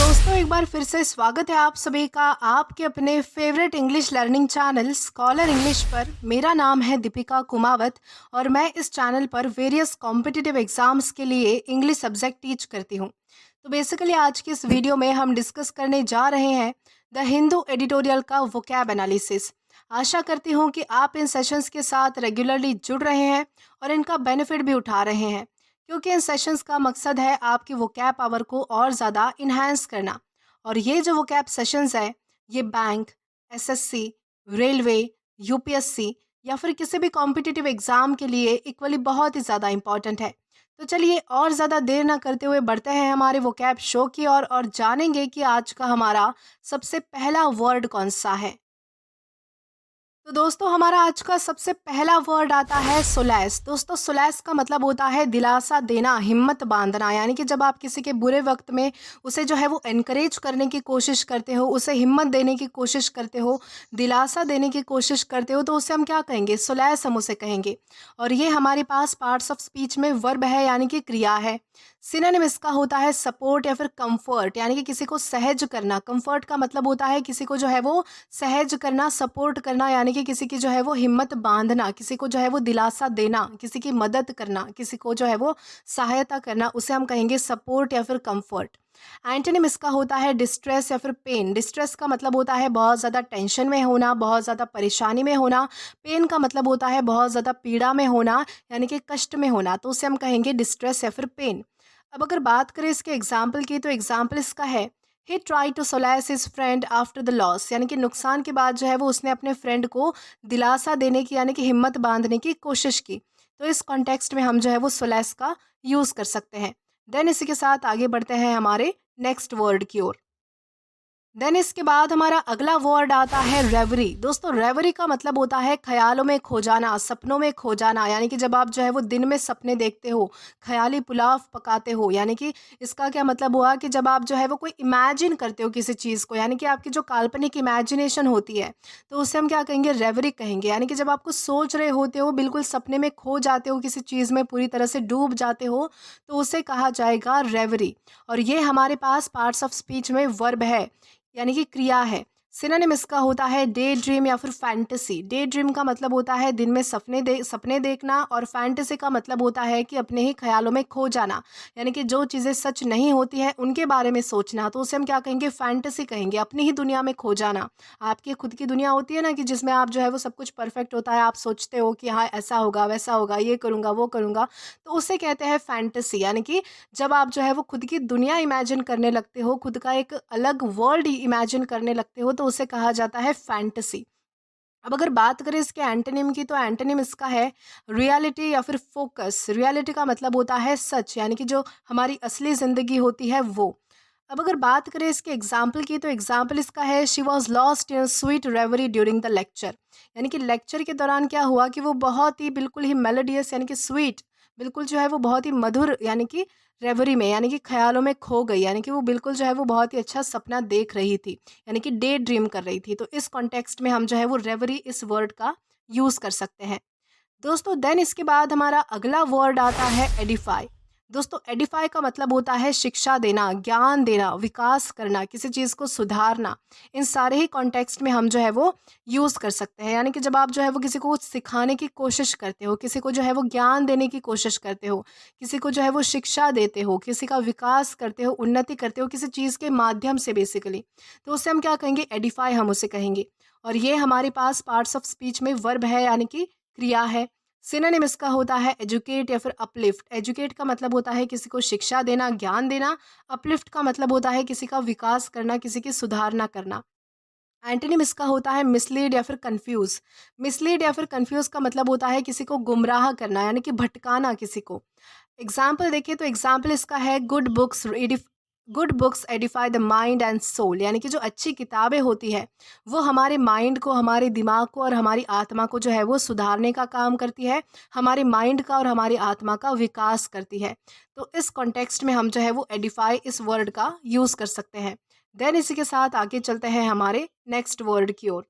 दोस्तों एक बार फिर से स्वागत है आप सभी का आपके अपने favourite English learning channel scholar English पर। मेरा नाम है दीपिका कुमावत और मैं इस चैनल पर वेरियस कॉम्पिटिटिव एग्जाम्स के लिए इंग्लिश सब्जेक्ट टीच करती हूँ। तो बेसिकली आज की इस वीडियो में हम डिस्कस करने जा रहे हैं द हिंदू एडिटोरियल का वोकैब एनालिसिस। आशा करती हूँ कि आप इन सेशंस के साथ रेगुलरली जुड़ रहे हैं और इनका बेनिफिट भी उठा रहे हैं, क्योंकि इन सेशंस का मकसद है आपकी वोकैब पावर को और ज़्यादा इन्हांस करना। और ये जो वोकैब सेशंस है ये बैंक, एसएससी, रेलवे, यूपीएससी या फिर किसी भी कॉम्पिटिटिव एग्ज़ाम के लिए इक्वली बहुत ही ज़्यादा इंपॉर्टेंट है। तो चलिए और ज़्यादा देर ना करते हुए बढ़ते हैं हमारे वोकैब शो की ओर और जानेंगे कि आज का हमारा सबसे पहला वर्ड कौन सा है। तो दोस्तों हमारा आज का सबसे पहला वर्ड आता है सोलैस। दोस्तों सोलैस का मतलब होता है दिलासा देना, हिम्मत बांधना। यानी कि जब आप किसी के बुरे वक्त में उसे जो है वो एनकरेज करने की कोशिश करते हो, उसे हिम्मत देने की कोशिश करते हो, दिलासा देने की कोशिश करते हो, तो उसे हम क्या कहेंगे? सोलैस हम उसे कहेंगे। और ये हमारे पास पार्ट्स ऑफ स्पीच में वर्ब है, यानी कि क्रिया है। सिनोनिम इसका होता है सपोर्ट या फिर कंफर्ट, यानी कि किसी को सहज करना। कंफर्ट का मतलब होता है किसी को जो है वो सहज करना, सपोर्ट करना, यानी कि किसी की जो है वो हिम्मत बांधना, किसी को जो है वो दिलासा देना, किसी की मदद करना, किसी को जो है वो सहायता करना, उसे हम कहेंगे सपोर्ट या फिर कंफर्ट। एंटोनिम इसका होता है डिस्ट्रेस या फिर पेन। डिस्ट्रेस का मतलब होता है बहुत ज़्यादा टेंशन में होना, बहुत ज़्यादा परेशानी में होना। पेन का मतलब होता है बहुत ज़्यादा पीड़ा में होना, यानी कि कष्ट में होना, तो उसे हम कहेंगे डिस्ट्रेस या फिर पेन। अब अगर बात करें इसके एग्जाम्पल की, तो एग्जाम्पल इसका है he try to solace his friend after the loss, यानी कि नुकसान के बाद जो है वो उसने अपने फ्रेंड को दिलासा देने की, यानी कि हिम्मत बांधने की कोशिश की। तो इस कॉन्टेक्स्ट में हम जो है वो सोलाइस का यूज़ कर सकते हैं। देन इसी के साथ आगे बढ़ते हैं हमारे नेक्स्ट वर्ड की ओर। देन इसके बाद हमारा अगला वर्ड आता है रेवरी। दोस्तों रेवरी का मतलब होता है ख्यालों में खो जाना, सपनों में खो जाना। यानी कि जब आप जो है वो दिन में सपने देखते हो, ख्याली पुलाव पकाते हो, यानी कि इसका क्या मतलब हुआ कि जब आप जो है वो कोई इमेजिन करते हो किसी चीज़ को, यानी कि आपकी जो काल्पनिक इमेजिनेशन होती है, तो उसे हम क्या कहेंगे? रेवरी कहेंगे। यानी कि जब आप कुछ सोच रहे होते हो, बिल्कुल सपने में खो जाते हो, किसी चीज़ में पूरी तरह से डूब जाते हो, तो उसे कहा जाएगा रेवरी। और ये हमारे पास पार्ट्स ऑफ स्पीच में वर्ब है, यानी कि क्रिया है। सिनोनिम इसका होता है डे ड्रीम या फिर फैंटेसी। डे ड्रीम का मतलब होता है दिन में सपने देखना, और फैंटेसी का मतलब होता है कि अपने ही ख्यालों में खो जाना, यानी कि जो चीज़ें सच नहीं होती हैं उनके बारे में सोचना, तो उसे हम क्या कहेंगे? फैंटेसी कहेंगे। अपनी ही दुनिया में खो जाना। आपकी खुद की दुनिया होती है ना, कि जिसमें आप जो है वो सब कुछ परफेक्ट होता है, आप सोचते हो कि हाँ ऐसा होगा, वैसा होगा, ये करूँगा, वो करूँगा, तो उसे कहते हैं फैंटेसी। यानी कि जब आप जो है वो खुद की दुनिया इमेजिन करने लगते हो, खुद का एक अलग वर्ल्ड इमेजिन करने लगते हो, तो उसे कहा जाता है फैंटेसी। अब अगर बात करें इसके एंटोनिम की, तो एंटोनिम इसका है रियलिटी या फिर फोकस। रियलिटी का मतलब होता है सच, यानी कि जो हमारी असली ज़िंदगी होती है वो। अब अगर बात करें इसके एग्जाम्पल की, तो एग्जाम्पल इसका है she was lost in sweet reverie during the lecture. यानी कि लेक्चर के दौरान क्या हुआ कि वो बहुत ही बिल्कुल ही मेलोडियस, यानी कि स्वीट, बिल्कुल जो है वो बहुत ही मधुर, यानी कि रेवरी में, यानी कि ख्यालों में खो गई, यानी कि वो बिल्कुल जो है वो बहुत ही अच्छा सपना देख रही थी, यानी कि डे ड्रीम कर रही थी। तो इस कॉन्टेक्स्ट में हम जो है वो रेवरी इस वर्ड का यूज़ कर सकते हैं। दोस्तों देन इसके बाद हमारा अगला वर्ड आता है एडिफाई। दोस्तों एडिफाई का मतलब होता है शिक्षा देना, ज्ञान देना, विकास करना, किसी चीज़ को सुधारना। इन सारे ही कॉन्टेक्स्ट में हम जो है वो यूज़ कर सकते हैं। यानी कि जब आप जो है वो किसी को सिखाने की कोशिश करते हो, किसी को जो है वो ज्ञान देने की कोशिश करते हो, किसी को जो है वो शिक्षा देते हो, किसी का विकास करते हो, उन्नति करते हो किसी चीज़ के माध्यम से बेसिकली, तो उससे हम क्या कहेंगे? एडिफाई हम उसे कहेंगे। और ये हमारे पास पार्ट्स ऑफ स्पीच में वर्ब है, यानी कि क्रिया है। सिनोनिम इसका होता है एजुकेट या फिर अपलिफ्ट। एजुकेट का मतलब होता है किसी को शिक्षा देना, ज्ञान देना। अपलिफ्ट का मतलब होता है किसी का विकास करना, किसी की सुधारना करना। एंटोनिम इसका होता है मिसलीड या फिर कंफ्यूज। मिसलीड या फिर कंफ्यूज का मतलब होता है किसी को गुमराह करना, यानी कि भटकाना किसी को। एग्जाम्पल देखिए, तो एग्जाम्पल इसका है good books edify the mind and soul. यानी कि जो अच्छी किताबें होती है वो हमारे माइंड को, हमारे दिमाग को और हमारी आत्मा को जो है वो सुधारने का काम करती है, हमारे माइंड का और हमारी आत्मा का विकास करती है। तो इस कॉन्टेक्स्ट में हम जो है वो एडिफाई इस वर्ड का यूज़ कर सकते हैं। देन इसी के साथ आगे चलते हैं हमारे नेक्स्ट वर्ड की ओर।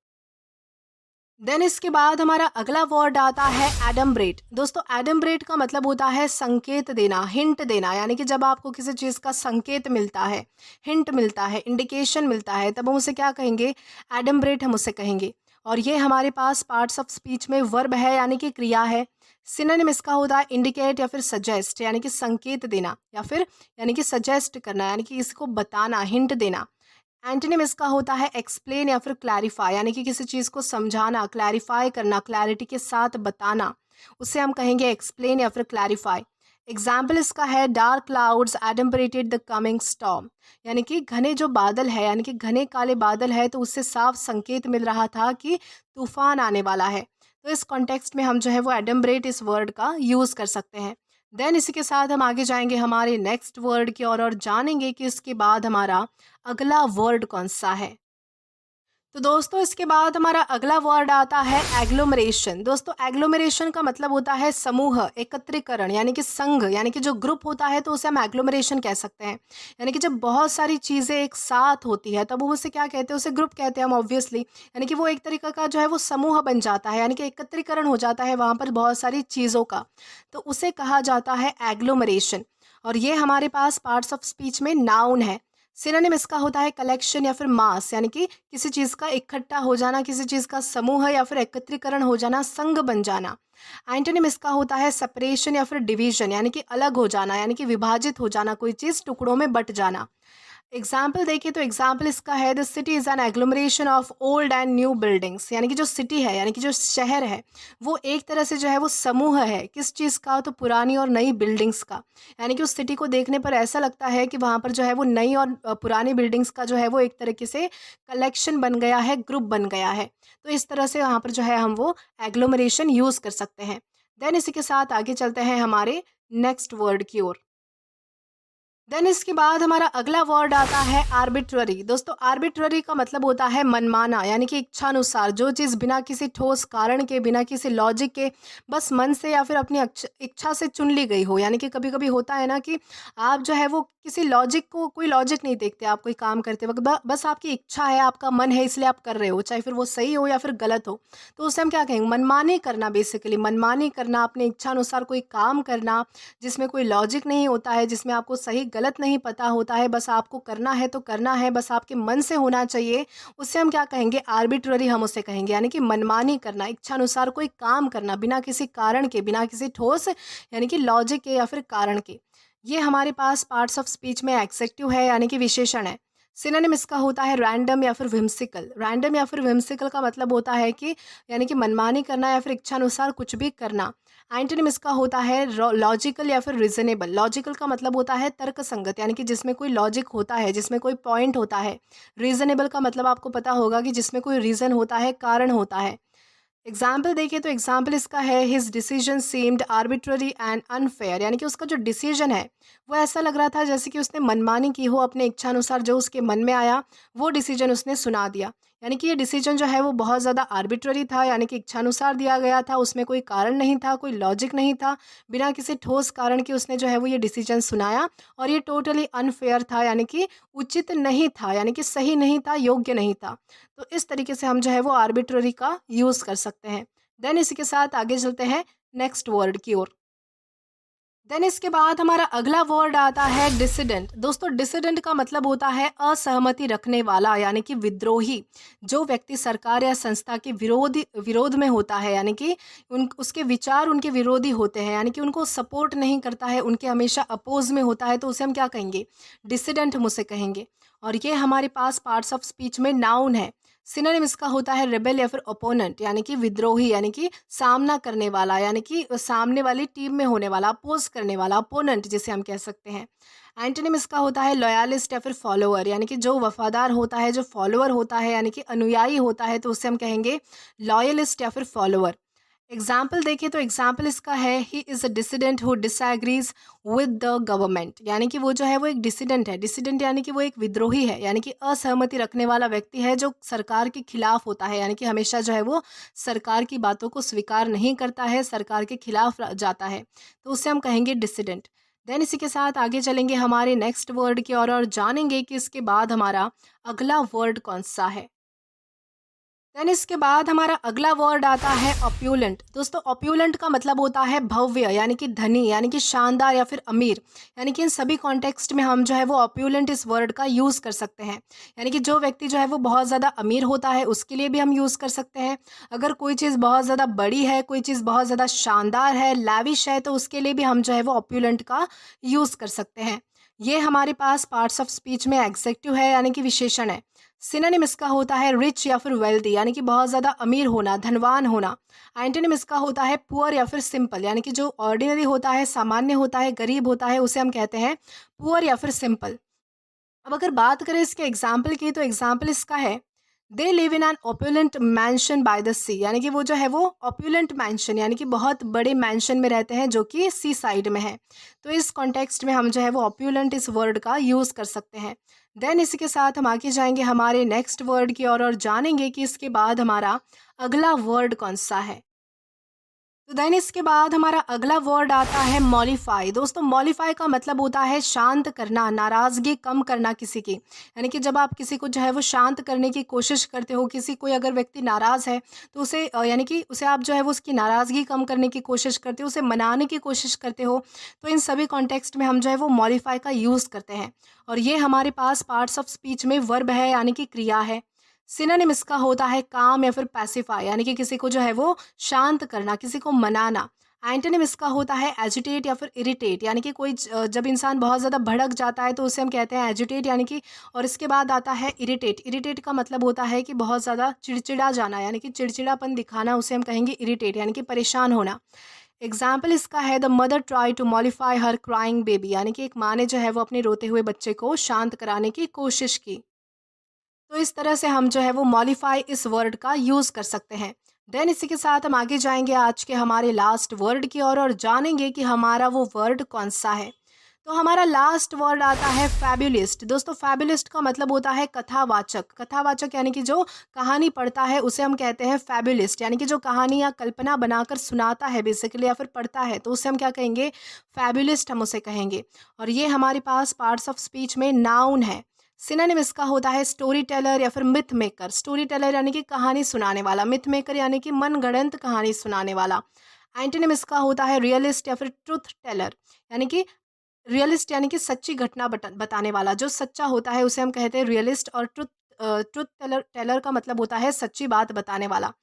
देन इसके बाद हमारा अगला वर्ड आता है एडम्ब्रेट। दोस्तों एडम्ब्रेट का मतलब होता है संकेत देना, हिंट देना, यानी कि जब आपको किसी चीज़ का संकेत मिलता है, हिंट मिलता है, इंडिकेशन मिलता है, तब हम उसे क्या कहेंगे? एडम्ब्रेट हम उसे कहेंगे। और ये हमारे पास पार्ट्स ऑफ स्पीच में वर्ब है, यानी कि क्रिया है। सिनोनिम इसका होता है इंडिकेट या फिर सजेस्ट, यानी कि संकेत देना, या फिर यानी कि सजेस्ट करना, यानी कि इसको बताना, हिंट देना। एंटोनिम इसका होता है एक्सप्लेन या फिर क्लैरिफाई, यानी कि किसी चीज़ को समझाना, क्लैरिफाई करना, क्लैरिटी के साथ बताना, उसे हम कहेंगे एक्सप्लेन या फिर क्लैरिफाई। एग्जाम्पल इसका है dark clouds adumbrated the coming storm, यानी कि घने जो बादल है, यानी कि घने काले बादल है, तो उससे साफ संकेत मिल रहा था कि तूफान आने वाला है। तो इस कॉन्टेक्स्ट में हम जो है वो एडम्बरेट इस वर्ड का यूज़ कर सकते हैं। देन इसी के साथ हम आगे जाएंगे हमारे नेक्स्ट वर्ड की ओर और जानेंगे कि इसके बाद हमारा अगला वर्ड कौन सा है। तो दोस्तों इसके बाद हमारा अगला वर्ड आता है एग्लोमरेशन। दोस्तों एग्लोमरेशन का मतलब होता है समूह, एकत्रीकरण, यानी कि संघ, यानी कि जो ग्रुप होता है तो उसे हम एग्लोमरेशन कह सकते हैं। यानी कि जब बहुत सारी चीज़ें एक साथ होती है तब वो उसे क्या कहते हैं? उसे ग्रुप कहते हैं हम ऑब्वियसली। यानी कि वो एक तरीका का जो है वो समूह बन जाता है, यानी कि एकत्रीकरण हो जाता है वहाँ पर बहुत सारी चीज़ों का, तो उसे कहा जाता है एग्लोमरेशन। और ये हमारे पास पार्ट्स ऑफ स्पीच में नाउन है। सिनोनिम इसका होता है कलेक्शन या फिर मास, यानी कि किसी चीज़ का इकट्ठा हो जाना, किसी चीज़ का समूह या फिर एकत्रीकरण हो जाना, संघ बन जाना। एंटोनिम इसका होता है सेपरेशन या फिर डिवीजन, यानी कि अलग हो जाना, यानी कि विभाजित हो जाना, कोई चीज़ टुकड़ों में बट जाना। एग्जाम्पल देखिए तो एग्जाम्पल इसका है the city is an agglomeration of old and new buildings, यानी कि जो सिटी है, यानी कि जो शहर है, वो एक तरह से जो है वो समूह है किस चीज़ का? तो पुरानी और नई बिल्डिंग्स का। यानी कि उस सिटी को देखने पर ऐसा लगता है कि वहाँ पर जो है वो नई और पुरानी बिल्डिंग्स का जो है वो एक तरीके से कलेक्शन बन गया है, ग्रुप बन गया है। तो इस तरह से वहाँ पर जो है हम वो एग्लोमरेशन यूज़ कर सकते हैं। देन इसी के साथ आगे चलते हैं हमारे नेक्स्ट वर्ड की ओर। देन इसके बाद हमारा अगला वर्ड आता है आर्बिट्ररी। दोस्तों आर्बिट्ररी का मतलब होता है मनमाना, यानी कि इच्छानुसार, जो चीज़ बिना किसी ठोस कारण के, बिना किसी लॉजिक के, बस मन से या फिर अपनी इच्छा से चुन ली गई हो। यानी कि कभी कभी होता है ना कि आप जो है वो किसी लॉजिक को, कोई लॉजिक नहीं देखते आप कोई काम करते वक्त, बस आपकी इच्छा है, आपका मन है, इसलिए आप कर रहे हो, चाहे फिर वो सही हो या फिर गलत हो। तो उसे हम क्या कहेंगे? मनमानी करना। बेसिकली मनमानी करना, अपनी इच्छा अनुसार कोई काम करना जिसमें कोई लॉजिक नहीं होता है, जिसमें आपको सही गलत नहीं पता होता है, बस आपको करना है तो करना है, बस आपके मन से होना चाहिए, उससे हम क्या कहेंगे? आर्बिट्ररी हम उसे कहेंगे। यानी कि मनमानी करना, इच्छानुसार कोई काम करना, बिना किसी कारण के, बिना किसी ठोस यानी कि लॉजिक के या फिर कारण के। ये हमारे पास पार्ट्स ऑफ स्पीच में एग्जेक्टिव है, यानी कि विशेषण है। सिनोनिम इसका होता है रैंडम या फिर विम्सिकल। रैंडम या फिर विम्सिकल का मतलब होता है कि यानी कि मनमानी करना या फिर इच्छानुसार कुछ भी करना। एंटोनिम इसका होता है लॉजिकल या फिर रीजनेबल। लॉजिकल का मतलब होता है तर्क संगत, यानी कि जिसमें कोई लॉजिक होता है, जिसमें कोई पॉइंट होता है। रीजनेबल का मतलब आपको पता होगा कि जिसमें कोई रीज़न होता है, कारण होता है। एग्जाम्पल देखिए तो एग्जाम्पल इसका है his decision seemed arbitrary and unfair, यानी कि उसका जो डिसीजन है वो ऐसा लग रहा था जैसे कि उसने मनमानी की हो, अपने इच्छानुसार जो उसके मन में आया वो डिसीजन उसने सुना दिया। यानी कि ये डिसीजन जो है वो बहुत ज़्यादा आर्बिट्ररी था, यानी कि इच्छानुसार दिया गया था, उसमें कोई कारण नहीं था, कोई लॉजिक नहीं था, बिना किसी ठोस कारण के उसने जो है वो ये डिसीजन सुनाया। और ये टोटली अनफेयर था, यानी कि उचित नहीं था, यानी कि सही नहीं था, योग्य नहीं था। तो इस तरीके से हम जो है वो आर्बिट्ररी का यूज़ कर सकते हैं। देन इसी के साथ आगे चलते हैं नेक्स्ट वर्ड की ओर। देन इसके बाद हमारा अगला वर्ड आता है डिसिडेंट। दोस्तों डिसिडेंट का मतलब होता है असहमति रखने वाला, यानी कि विद्रोही। जो व्यक्ति सरकार या संस्था के विरोध में होता है, यानी कि उसके विचार उनके विरोधी होते हैं, यानी कि उनको सपोर्ट नहीं करता है, उनके हमेशा अपोज में होता है, तो उसे हम क्या कहेंगे? डिसिडेंट हम उसे कहेंगे। और ये हमारे पास पार्ट्स ऑफ स्पीच में नाउन है। सिनोनिम इसका होता है रेबेल या फिर ओपोनेंट, यानी कि विद्रोही, यानी कि सामना करने वाला, यानी कि सामने वाली टीम में होने वाला, अपोज करने वाला, अपोनेंट जिसे हम कह सकते हैं। एंटोनिम इसका होता है लॉयलिस्ट या फिर फॉलोअर, यानी कि जो वफादार होता है, जो फॉलोअर होता है, यानी कि अनुयायी होता है, तो उसे हम कहेंगे लॉयलिस्ट या फिर फॉलोअर। एग्जाम्पल देखिए तो एग्जाम्पल इसका है he is a dissident who disagrees with the government, यानी कि वो जो है वो एक डिसिडेंट है। डिसिडेंट यानी कि वो एक विद्रोही है, यानी कि असहमति रखने वाला व्यक्ति है जो सरकार के खिलाफ होता है, यानी कि हमेशा जो है वो सरकार की बातों को स्वीकार नहीं करता है, सरकार के खिलाफ जाता है, तो उसे हम कहेंगे डिसिडेंट। देन इसी के साथ आगे चलेंगे हमारे नेक्स्ट वर्ड की ओर और जानेंगे कि इसके बाद हमारा अगला वर्ड कौन सा है। देन इसके बाद हमारा अगला वर्ड आता है ऑप्यूलेंट। दोस्तों ऑप्यूलेंट का मतलब होता है भव्य, यानी कि धनी, यानी कि शानदार या फिर अमीर। यानी कि इन सभी कॉन्टेक्स्ट में हम जो है वो ऑप्यूलेंट इस वर्ड का यूज़ कर सकते हैं। यानी कि जो व्यक्ति जो है वो बहुत ज़्यादा अमीर होता है उसके लिए भी हम यूज़ कर सकते हैं। अगर कोई चीज़ बहुत ज़्यादा बड़ी है, कोई चीज़ बहुत ज़्यादा शानदार है, लैविश है, तो उसके लिए भी हम जो है वो ऑप्यूलेंट का यूज़ कर सकते हैं। ये हमारे पास पार्ट्स ऑफ स्पीच में एग्जेक्टिव है, यानी कि विशेषण है। सिनोनिम इसका होता है रिच या फिर वेल्दी, यानी कि बहुत ज़्यादा अमीर होना, धनवान होना। एंटोनिम इसका होता है पुअर या फिर सिंपल, यानी कि जो ऑर्डिनरी होता है, सामान्य होता है, गरीब होता है, उसे हम कहते हैं पुअर या फिर सिंपल। अब अगर बात करें इसके एग्जाम्पल की, तो एग्जाम्पल इसका है they live in an opulent mansion by the sea. यानी कि वो जो है वो ओपुलेंट मैंशन, यानी कि बहुत बड़े मैंशन में रहते हैं जो कि सी साइड में है। तो इस कॉन्टेक्स्ट में हम जो है वो ओपुलेंट इस वर्ड का यूज़ कर सकते हैं। देन इसी के साथ हम आगे जाएंगे हमारे नेक्स्ट वर्ड की और जानेंगे कि इसके बाद हमारा अगला वर्ड कौन सा है। तो देन इसके बाद हमारा अगला वर्ड आता है मॉलिफाई। दोस्तों मॉलिफाई का मतलब होता है शांत करना, नाराज़गी कम करना किसी की। यानी कि जब आप किसी को जो है वो शांत करने की कोशिश करते हो, किसी कोई अगर व्यक्ति नाराज़ है तो उसे यानी कि उसे आप जो है वो उसकी नाराज़गी कम करने की कोशिश करते हो, उसे मनाने की कोशिश करते हो। तो इन सभी कॉन्टेक्स्ट में हम जो है वो मॉलिफाई का यूज़ करते हैं। और ये हमारे पास पार्ट्स ऑफ स्पीच में वर्ब है, यानी कि क्रिया है। सिनोनिम इसका होता है काम या फिर पैसिफाई, यानी कि किसी को जो है वो शांत करना, किसी को मनाना। एंटोनिम इसका होता है एजिटेट या फिर इरिटेट, यानी कि कोई जब इंसान बहुत ज़्यादा भड़क जाता है तो उसे हम कहते हैं एजिटेट, यानी कि। और इसके बाद आता है इरिटेट। इरिटेट का मतलब होता है कि बहुत ज़्यादा चिड़चिड़ा जाना, यानी कि चिड़चिड़ापन दिखाना, उसे हम कहेंगे इरिटेट, यानी कि परेशान होना। एग्जाम्पल इसका है the mother try to mollify her crying baby, यानी कि एक माँ ने जो है वो अपने रोते हुए बच्चे को शांत कराने की कोशिश की। तो इस तरह से हम जो है वो मॉडिफाई इस वर्ड का यूज़ कर सकते हैं। देन इसी के साथ हम आगे जाएंगे आज के हमारे लास्ट वर्ड की ओर और जानेंगे कि हमारा वो वर्ड कौन सा है। तो हमारा लास्ट वर्ड आता है फैबुलिस्ट। दोस्तों फैबुलिस्ट का मतलब होता है कथावाचक। कथावाचक यानी कि जो कहानी पढ़ता है उसे हम कहते हैं फैबुलिस्ट, यानी कि जो कहानी या कल्पना बनाकर सुनाता है बेसिकली या फिर पढ़ता है, तो उसे हम क्या कहेंगे, फैबुलिस्ट हम उसे कहेंगे। और ये हमारे पास पार्ट्स ऑफ स्पीच में नाउन है। सिनोनिम इसका होता है स्टोरी टेलर या फिर मिथ मेकर। स्टोरी टेलर यानी कि कहानी सुनाने वाला, मिथ मेकर यानी कि मनगढ़ंत कहानी सुनाने वाला। एंटोनिम इसका होता है रियलिस्ट या फिर ट्रुथ टेलर, यानी कि रियलिस्ट यानी कि सच्ची घटना बताने वाला, जो सच्चा होता है उसे हम कहते हैं रियलिस्ट। और ट्रुथ टेलर टेलर का मतलब होता है सच्ची बात बताने वाला।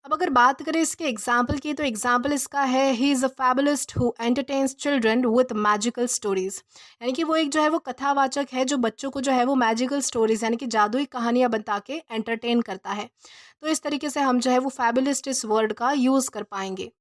अब अगर बात करें इसके एग्जाम्पल की, तो एग्जाम्पल इसका है he is a fabulist who entertains children with magical stories. यानी कि वो एक जो है वो कथावाचक है जो बच्चों को जो है वो मैजिकल स्टोरीज यानी कि जादुई कहानियां बता के एंटरटेन करता है। तो इस तरीके से हम जो है वो फैबुलिस्ट इस वर्ड का यूज़ कर पाएंगे।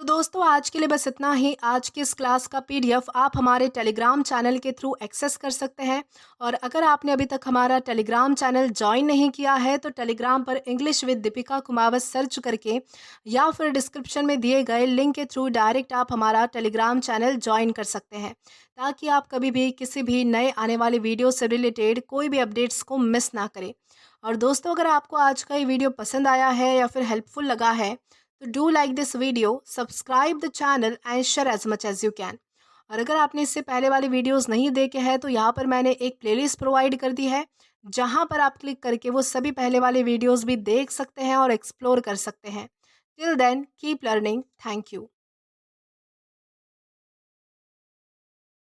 तो दोस्तों आज के लिए बस इतना ही। आज की इस क्लास का पीडीएफ आप हमारे टेलीग्राम चैनल के थ्रू एक्सेस कर सकते हैं। और अगर आपने अभी तक हमारा टेलीग्राम चैनल ज्वाइन नहीं किया है तो टेलीग्राम पर English with Deepika Kumawat search करके या फिर डिस्क्रिप्शन में दिए गए लिंक के थ्रू डायरेक्ट आप हमारा टेलीग्राम चैनल ज्वाइन कर सकते हैं, ताकि आप कभी भी किसी भी नए आने वाले वीडियो से रिलेटेड कोई भी अपडेट्स को मिस ना करें। और दोस्तों अगर आपको आज का ये वीडियो पसंद आया है या फिर हेल्पफुल लगा है तो do like this video, subscribe the channel and share as much as you can. और अगर आपने इससे पहले वाली वीडियोस नहीं देखे हैं तो यहाँ पर मैंने एक प्लेलिस्ट प्रोवाइड कर दी है, जहाँ पर आप क्लिक करके वो सभी पहले वाले वीडियोस भी देख सकते हैं और एक्सप्लोर कर सकते हैं। Till then keep learning. Thank you.